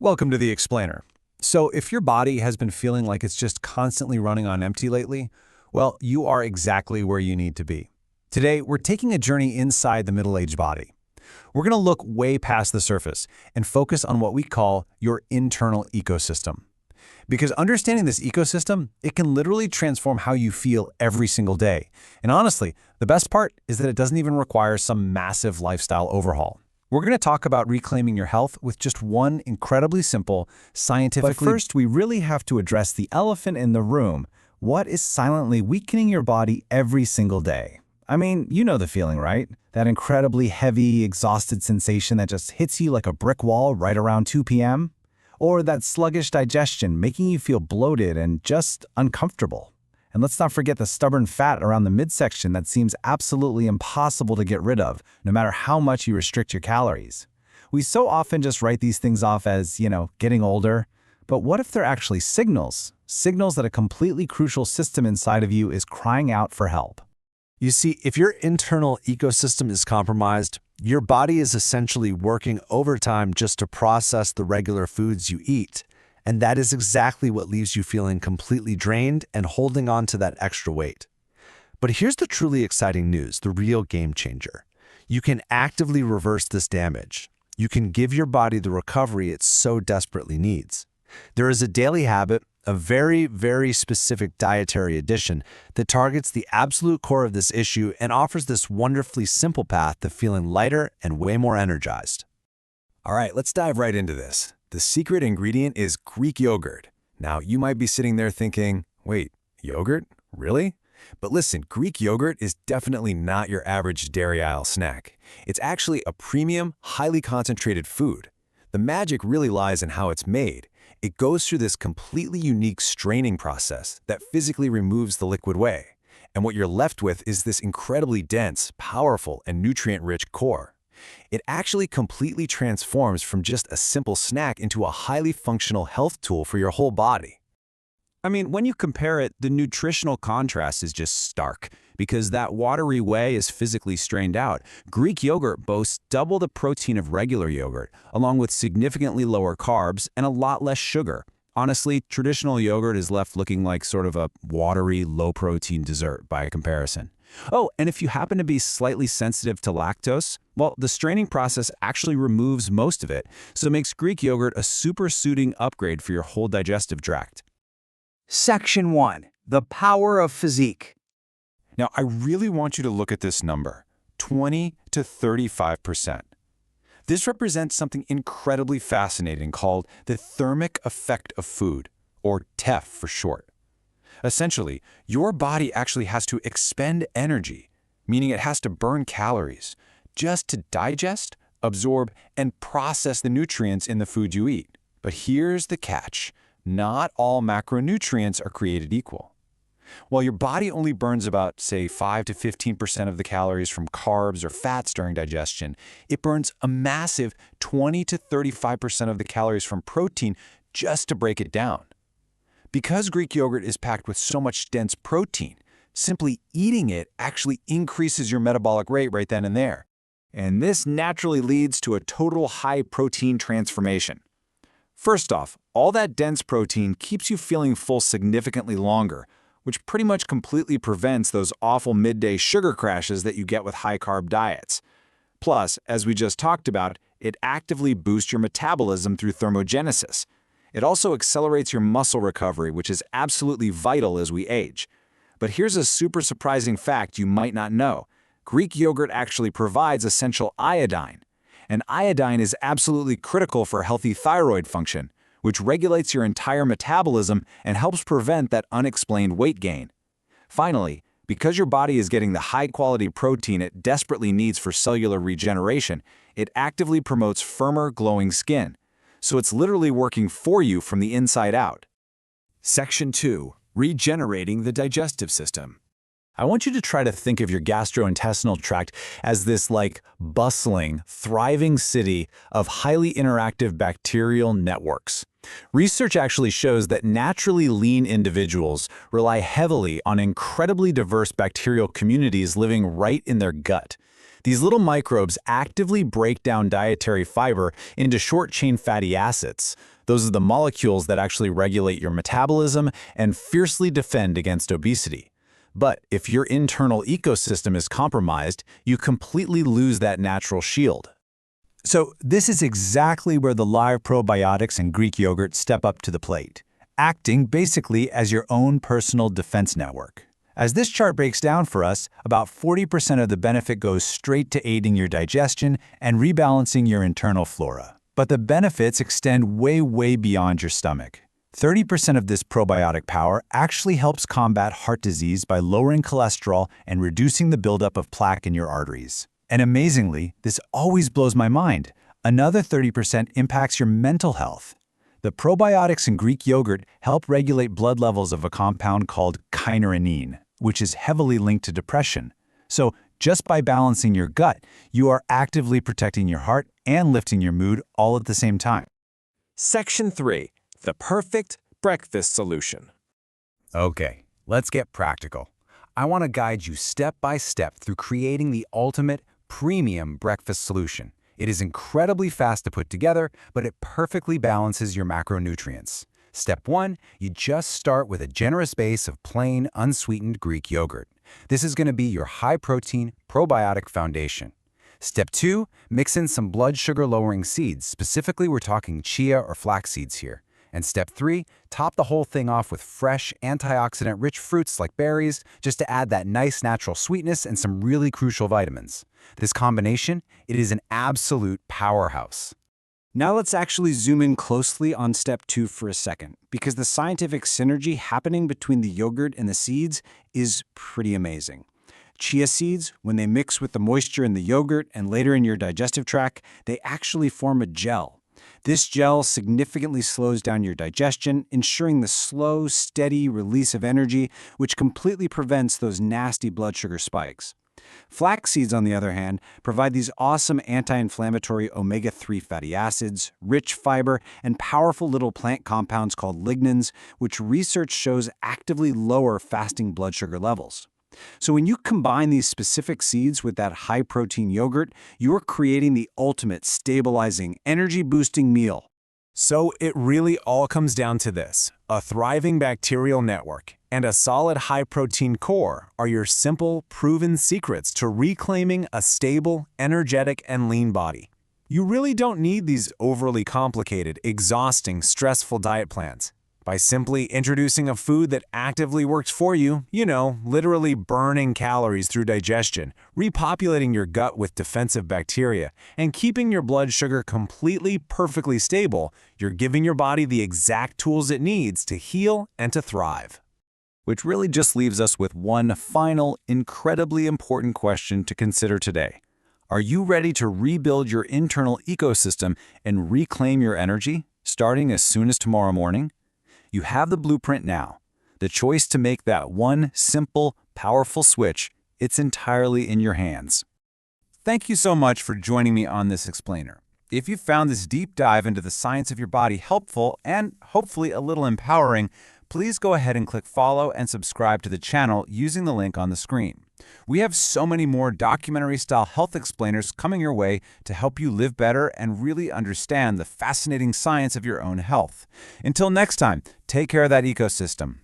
Welcome to The Explainer. So if your body has been feeling like it's just constantly running on empty lately, well, you are exactly where you need to be. Today, we're taking a journey inside the middle-aged body. We're going to look way past the surface and focus on what we call your internal ecosystem. Because understanding this ecosystem, it can literally transform how you feel every single day. And honestly, the best part is that it doesn't even require some massive lifestyle overhaul. We're going to talk about reclaiming your health with just one incredibly simple, scientifically— But first, we really have to address the elephant in the room. What is silently weakening your body every single day? I mean, you know the feeling, right? That incredibly heavy, exhausted sensation that just hits you like a brick wall right around 2 p.m.? Or that sluggish digestion making you feel bloated and just uncomfortable? And let's not forget the stubborn fat around the midsection that seems absolutely impossible to get rid of, no matter how much you restrict your calories. We so often just write these things off as, getting older. But what if they're actually signals? Signals that a completely crucial system inside of you is crying out for help. You see, if your internal ecosystem is compromised, your body is essentially working overtime just to process the regular foods you eat. And that is exactly what leaves you feeling completely drained and holding on to that extra weight. But here's the truly exciting news, the real game changer. You can actively reverse this damage. You can give your body the recovery it so desperately needs. There is a daily habit, a very, very specific dietary addition that targets the absolute core of this issue and offers this wonderfully simple path to feeling lighter and way more energized. All right, let's dive right into this. The secret ingredient is Greek yogurt. Now, you might be sitting there thinking, wait, yogurt? Really? But listen, Greek yogurt is definitely not your average dairy aisle snack. It's actually a premium, highly concentrated food. The magic really lies in how it's made. It goes through this completely unique straining process that physically removes the liquid whey. And what you're left with is this incredibly dense, powerful, and nutrient-rich core. It actually completely transforms from just a simple snack into a highly functional health tool for your whole body. I mean, when you compare it, the nutritional contrast is just stark, because that watery whey is physically strained out. Greek yogurt boasts double the protein of regular yogurt, along with significantly lower carbs and a lot less sugar. Honestly, traditional yogurt is left looking like sort of a watery, low-protein dessert by comparison. Oh, and if you happen to be slightly sensitive to lactose, well, the straining process actually removes most of it, so it makes Greek yogurt a super-suiting upgrade for your whole digestive tract. Section 1. The Power of Physique. Now, I really want you to look at this number, 20 to 35%. This represents something incredibly fascinating called the thermic effect of food, or TEF for short. Essentially, your body actually has to expend energy, meaning it has to burn calories, just to digest, absorb, and process the nutrients in the food you eat. But here's the catch. Not all macronutrients are created equal. While your body only burns about, say, 5 to 15% of the calories from carbs or fats during digestion, it burns a massive 20 to 35% of the calories from protein just to break it down. Because Greek yogurt is packed with so much dense protein, simply eating it actually increases your metabolic rate right then and there. And this naturally leads to a total high-protein transformation. First off, all that dense protein keeps you feeling full significantly longer, which pretty much completely prevents those awful midday sugar crashes that you get with high-carb diets. Plus, as we just talked about, it actively boosts your metabolism through thermogenesis. It also accelerates your muscle recovery, which is absolutely vital as we age. But here's a super surprising fact you might not know. Greek yogurt actually provides essential iodine. And iodine is absolutely critical for healthy thyroid function, which regulates your entire metabolism and helps prevent that unexplained weight gain. Finally, because your body is getting the high-quality protein it desperately needs for cellular regeneration, it actively promotes firmer, glowing skin. So it's literally working for you from the inside out. Section 2. Regenerating the digestive system. I want you to try to think of your gastrointestinal tract as this bustling, thriving city of highly interactive bacterial networks. Research actually shows that naturally lean individuals rely heavily on incredibly diverse bacterial communities living right in their gut. These little microbes actively break down dietary fiber into short-chain fatty acids, Those are the molecules that actually regulate your metabolism and fiercely defend against obesity. But if your internal ecosystem is compromised, you completely lose that natural shield. So this is exactly where the live probiotics and Greek yogurt step up to the plate, acting basically as your own personal defense network. As this chart breaks down for us, about 40% of the benefit goes straight to aiding your digestion and rebalancing your internal flora. But the benefits extend way beyond your stomach. 30% of this probiotic power actually helps combat heart disease by lowering cholesterol and reducing the buildup of plaque in your arteries. And amazingly, this always blows my mind, another 30% impacts your mental health. The probiotics in Greek yogurt help regulate blood levels of a compound called kynurenine, which is heavily linked to depression. So just by balancing your gut, you are actively protecting your heart and lifting your mood all at the same time. Section 3. The perfect breakfast solution. Okay, let's get practical. I want to guide you step by step through creating the ultimate premium breakfast solution. It is incredibly fast to put together, but it perfectly balances your macronutrients. Step 1, you just start with a generous base of plain, unsweetened Greek yogurt. This is going to be your high-protein, probiotic foundation. Step 2, mix in some blood sugar-lowering seeds. Specifically, we're talking chia or flax seeds here. And step 3, top the whole thing off with fresh, antioxidant-rich fruits like berries, just to add that nice natural sweetness and some really crucial vitamins. This combination, it is an absolute powerhouse. Now let's actually zoom in closely on step 2 for a second, because the scientific synergy happening between the yogurt and the seeds is pretty amazing. Chia seeds, when they mix with the moisture in the yogurt and later in your digestive tract, they actually form a gel. This gel significantly slows down your digestion, ensuring the slow, steady release of energy, which completely prevents those nasty blood sugar spikes. Flax seeds, on the other hand, provide these awesome anti-inflammatory omega-3 fatty acids, rich fiber, and powerful little plant compounds called lignans, which research shows actively lower fasting blood sugar levels. So when you combine these specific seeds with that high-protein yogurt, you are creating the ultimate stabilizing, energy-boosting meal. So it really all comes down to this. A thriving bacterial network and a solid high-protein core are your simple, proven secrets to reclaiming a stable, energetic, and lean body. You really don't need these overly complicated, exhausting, stressful diet plans. By simply introducing a food that actively works for you, literally burning calories through digestion, repopulating your gut with defensive bacteria, and keeping your blood sugar completely, perfectly stable, you're giving your body the exact tools it needs to heal and to thrive. Which really just leaves us with one final, incredibly important question to consider today. Are you ready to rebuild your internal ecosystem and reclaim your energy, starting as soon as tomorrow morning? You have the blueprint now. The choice to make that one simple, powerful switch, it's entirely in your hands. Thank you so much for joining me on this explainer. If you found this deep dive into the science of your body helpful and hopefully a little empowering, please go ahead and click follow and subscribe to the channel using the link on the screen. We have so many more documentary-style health explainers coming your way to help you live better and really understand the fascinating science of your own health. Until next time, take care of that ecosystem.